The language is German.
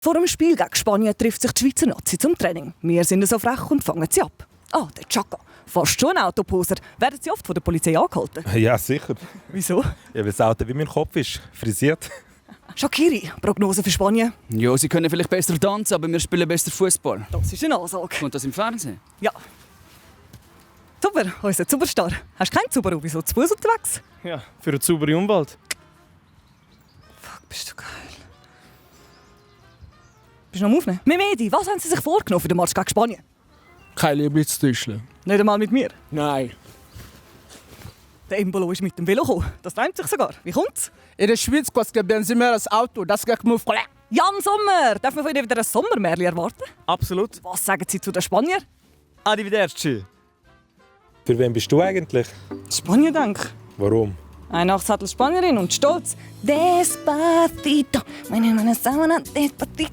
Vor dem Spiel gegen Spanien trifft sich die Schweizer Nazi zum Training. Wir sind so frech und fangen sie ab. Ah, der Chaka. Fast schon ein Autoposer. Werden sie oft von der Polizei angehalten? Ja, sicher. Wieso? Ja, weil das Auto wie mein Kopf ist. Frisiert. Shaqiri, Prognose für Spanien? Ja, sie können vielleicht besser tanzen, aber wir spielen besser Fußball. Das ist eine Ansage. Kommt das im Fernsehen? Ja. Super, unser Superstar. Hast du keinen Subaru? Wieso zu Fuß unterwegs? Ja, für eine saubere Umwelt. Fuck, bist du geil. Bist du noch am Aufnehmen? Mehmedi, was haben Sie sich vorgenommen für den Match gegen Spanien? Kein Lieblingstischle. Nicht einmal mit mir. Nein. Der Embolo ist mit dem Velo gekommen. Das reimt sich sogar. Wie kommt's? In der Schweiz kostet Benzin mehr als Auto. Das geht mir voll. Jan Sommer! Darf man von Ihnen wieder ein Sommermärchen erwarten? Absolut. Was sagen Sie zu den Spaniern? Arrivederci. Für wen bist du eigentlich? Spanien, denke ich. Warum? Eine Nachtsattel Spanierin und stolz. Despacito. Meine Sábana, despacito.